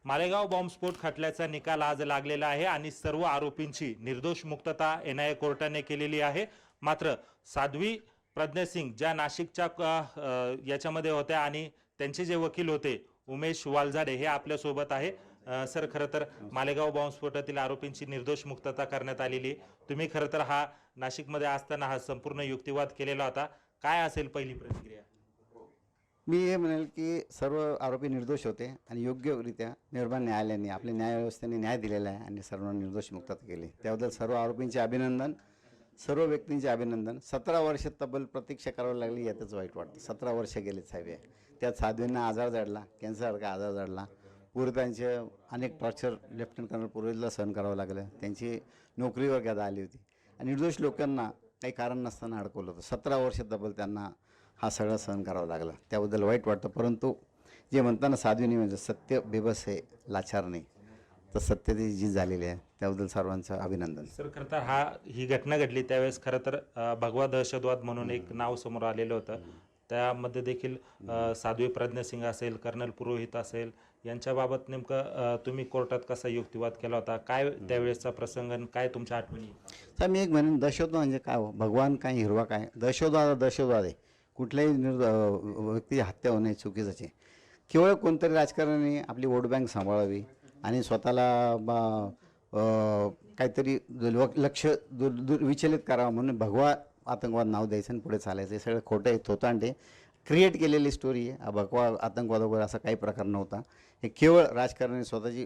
मालेगाव बॉम्बस्फोट खटल्याचा निकाल आज लागलेला आहे आणि सर्व आरोपींची निर्दोष मुक्तता एनआयए कोर्टाने केलेली आहे। मात्र साध्वी प्रज्ञा सिंग ज्या नाशिकच्या याच्यामध्ये होत्या आणि त्यांचे जे वकील होते उमेश वालझाडे हे आपल्या सोबत आहे। सर, खरं तर मालेगाव बॉम्बस्फोटातील आरोपींची निर्दोष मुक्तता करण्यात आलेली। तुम्ही खरं तर हा नाशिकमध्ये असताना हा संपूर्ण युक्तिवाद केलेला होता, काय असेल पहिली प्रतिक्रिया? मी हे म्हणेल की सर्व आरोपी निर्दोष होते आणि योग्यरित्या निर्भय न्यायालयाने आपल्या न्यायव्यवस्थेने न्याय दिलेला आहे आणि सर्वांना निर्दोष मुक्तता केली। त्याबद्दल सर्व आरोपींचे अभिनंदन, सर्व व्यक्तींचे अभिनंदन। 17 वर्ष तब्बल प्रतीक्षा करावी लागली यातच वाईट वाटतं। 17 वर्ष गेले साहेब, त्यात साध्वींना आजार जडला, कॅन्सरसारखा आजार जडला, पूर्वीचे अनेक टॉर्चर लेफ्टनंट कर्नल पूर्वीला सहन करावं लागलं, त्यांची नोकरीवर गदा आली होती आणि निर्दोष लोकांना काही कारण नसताना अडकवलं होतं। 17 वर्ष तब्बल त्यांना हा सगळा सहन करावा लागला, त्याबद्दल वाईट वाटतं। परंतु जे म्हणताना साध्वीने म्हणजे सत्य बेबस आहे, लाचार नाही, तर सत्य जी झालेली आहे त्याबद्दल सर्वांचं अभिनंदन। सर, खरं तर ही घटना घडली त्यावेळेस खरं तर भगवा दहशतवाद म्हणून एक नाव समोर आलेलं होतं। त्यामध्ये देखील साध्वी प्रज्ञा सिंग असेल, कर्नल पुरोहित असेल, यांच्याबाबत नेमकं तुम्ही कोर्टात कसा युक्तिवाद केला होता, काय त्यावेळेसचा प्रसंग आणि काय तुमच्या आठवणी? तर मी एक म्हणेन, दहशतवाद म्हणजे काय हो, भगवान काय हिरवा काय, दहशतवाद आहे। कुठल्याही व्यक्तीची हत्या होणे चुकीचंच आहे। केवळ कोणतरी राजकारणी आपली वोट बँक सांभाळावी आणि स्वतःला काहीतरी लक्ष विचलित करावं म्हणून भगवा आतंकवाद नाव द्यायचं आणि पुढे चालायचं, हे सगळं खोटं आहे, थोतांडे क्रिएट केलेली स्टोरी आहे। भगवा आतंकवाद वगैरे असा काही प्रकार नव्हता। हे केवळ राजकारणी स्वतःची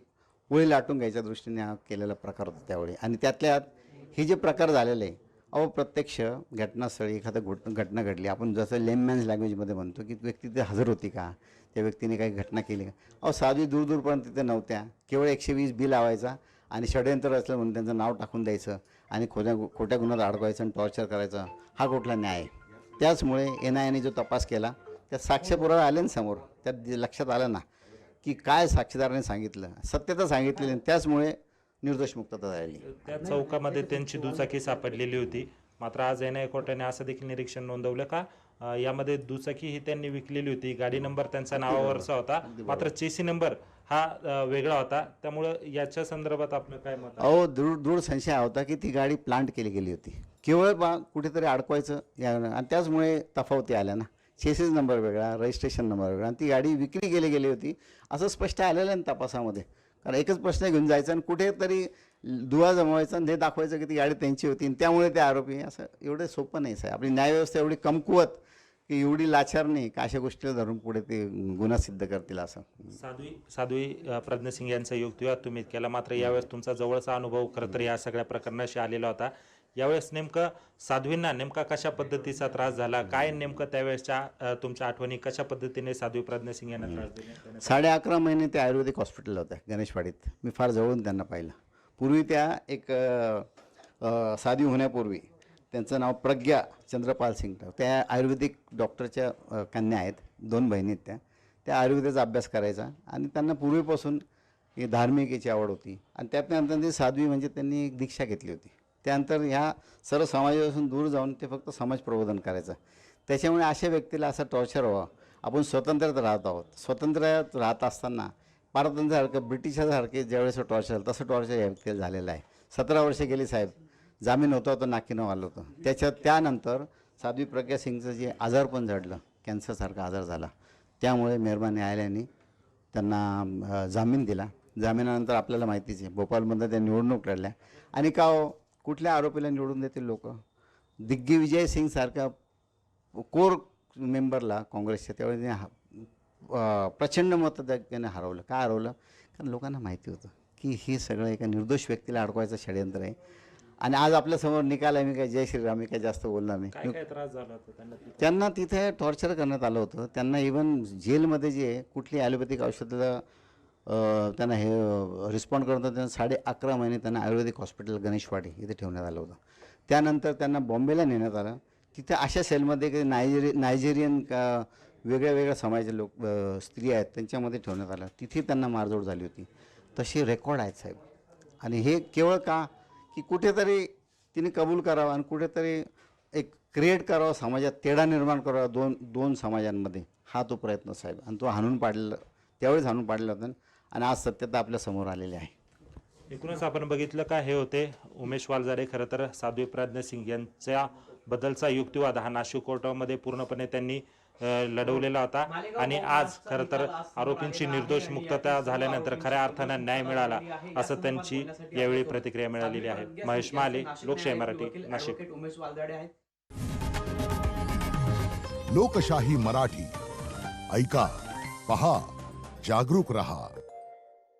ओळी लाटून घ्यायच्या दृष्टीने हा केलेला प्रकार होता त्यावेळी। आणि त्यातल्यात हे जे प्रकार झालेले आहे, प्रत्यक्ष घटनास्थळी एखादा घटना घडली, आपण जसं लेममॅन्स लँग्वेजमध्ये म्हणतो की व्यक्ती तिथे हजर होती का, त्या व्यक्तीने काही घटना केली का? साधी दूरपर्यंत तिथे नव्हत्या, केवळ 120 बी लावायचा आणि षडयंत्र असलं म्हणून त्यांचं नाव टाकून द्यायचं आणि खोट्या गुन्ह्यात अडकवायचं आणि टॉर्चर करायचं, हा कुठला न्याय? त्याचमुळे एनआयएने जो तपास केला त्यात साक्ष्यपुरावे आले ना समोर, त्यात लक्षात आलं ना की काय साक्षीदाराने सांगितलं, सत्यता सांगितलेली, त्याचमुळे निर्दोष मुक्तता झाली। त्या चौकामध्ये त्यांची दुचाकी सापडलेली होती। मात्र आज एनआयए कोर्टाने असं देखील निरीक्षण नोंदवलं का यामध्ये दुचाकी ही त्यांनी विकलेली होती, गाडी नंबर त्यांचा नावावरचा होता, मात्र चेसी नंबर हा वेगळा होता। त्यामुळे याच्या संदर्भात आपलं काय मत आहे? दूर संशय होता की ती गाडी प्लांट केली गेली होती, केवळ कुठेतरी अडकवायचं आणि त्याचमुळे तफावती आल्या ना। चेसीस नंबर वेगळा, रजिस्ट्रेशन नंबर वेगळा आणि ती गाडी विक्री गेली होती असं स्पष्ट आलेलं आहे तपासामध्ये। कारण एकच प्रश्न घेऊन जायचा आणि कुठेतरी दुवा जमवायचा आणि हे दाखवायचं की ती गाडी त्यांची होती आणि त्यामुळे ते आरोपी, असं एवढं सोपं नाही साहेब। आपली न्यायव्यवस्था एवढी कमकुवत की एवढी लाचार नाही का अशा गोष्टीला धरून पुढे ते गुन्हा सिद्ध करतील असं। साध्वी प्रज्ञा सिंग यांचा युक्तिवाद तुम्ही केला, मात्र यावेळेस तुमचा जवळचा अनुभव खरं तर या सगळ्या प्रकरणाशी आलेला होता। यावेळेस नेमकं साध्वींना नेमका कशा पद्धतीचा त्रास झाला, काय नेमकं त्यावेळेसच्या तुमच्या आठवणी, कशा पद्धतीने साध्वी प्रज्ञा सिंग यांना त्रास दिला? 11.5 महिने ते आयुर्वेदिक हॉस्पिटलला होत्या गणेशवाडीत, मी फार जवळून त्यांना पाहिलं। पूर्वी त्या एक साध्वी होण्यापूर्वी त्यांचं नाव प्रज्ञा चंद्रपाल सिंग, त्या आयुर्वेदिक डॉक्टरच्या कन्या आहेत, 2 बहिणी आहेत त्या आयुर्वेदाचा अभ्यास करायचा आणि त्यांना पूर्वीपासून ही धार्मिक याची आवड होती आणि त्यानंतर ती साध्वी म्हणजे त्यांनी एक दीक्षा घेतली होती। त्यानंतर ह्या सर्व समाजापासून दूर जाऊन ते फक्त समाज प्रबोधन करायचं। त्याच्यामुळे अशा व्यक्तीला असं टॉर्चर व्हावं, आपण स्वतंत्रात राहत आहोत, स्वतंत्रात राहत असताना पारतंत्र्यासारखं ब्रिटिशासारखे ज्यावेळेस टॉर्चर झालं तसं टॉर्चर या व्यक्तीला झालेलं आहे। 17 वर्षे गेली साहेब, जामीन होता होतं नाकीनं आलं होतं। त्यानंतर साध्वी प्रज्ञा सिंगचं जे आजारपण जडलं, कॅन्सरसारखा आजार झाला, त्यामुळे मेहरबान न्यायालयाने त्यांना जामीन दिला। जामिनानंतर आपल्याला माहितीच आहे भोपाळमध्ये त्या निवडणूक लढल्या आणि का कुठल्या आरोपीला निवडून देतील लोक? दिग्विजय सिंगसारख्या कोर मेंबरला काँग्रेसच्या त्यावेळी प्रचंड त्याने हरवलं। का हरवलं? कारण लोकांना माहिती होतं की हे सगळं एका निर्दोष व्यक्तीला अडकवायचं षडयंत्र आहे। आणि आज आपल्यासमोर निकाल आहे, मी काय जय श्रीराम, मी काय जास्त बोलणार नाही। काय त्रास झाला होता त्यांना तिथे टॉर्चर करण्यात आलं होतं। त्यांना इव्हन जेलमध्ये जे कुठली ॲलोपॅथिक औषधाला त्यांना हे रिस्पॉन्ड करत होतं, त्यांना 11.5 महिने त्यांना आयुर्वेदिक हॉस्पिटल गणेशवाडी इथे ठेवण्यात आलं होतं। त्यानंतर त्यांना बॉम्बेला नेण्यात आलं, तिथे अशा सेलमध्ये की नायजेरियन का वेगळ्या समाजाचे लोक स्त्री आहेत त्यांच्यामध्ये ठेवण्यात आलं, तिथे त्यांना मारझोड झाली होती। तसे रेकॉर्ड आहेत साहेब। आणि हे केवळ का की कुठेतरी तिने कबूल करावं आणि कुठेतरी एक क्रिएट करावं, समाजात तेढा निर्माण करावा दोन समाजांमध्ये, हा तो प्रयत्न साहेब। आणि तो हाणून पाडलेला, त्यावेळेस हाणून पाडलेला होता। आणि आज सत्यता आपल्या समोर आलेली आहे. एकूणच आपण बघितलं का हे होते उमेश वालझाडे. खरं तर साध्वी प्रज्ञा सिंग यांच्या बद्दलचा युक्तिवाद हा नाशिक कोर्टामध्ये पूर्णपणे त्यांनी लढवलेला होता आणि आज खरं तर आरोपींची निर्दोष मुक्तता झाल्यानंतर खऱ्या अर्थानं न्याय मिळाला असं त्यांची यावेळी प्रतिक्रिया मिळालेली आहे. महेश महाले, लोकशाही मराठी, नाशिक. लोकशाही मराठी ऐका, पहा, जागरूक रहा.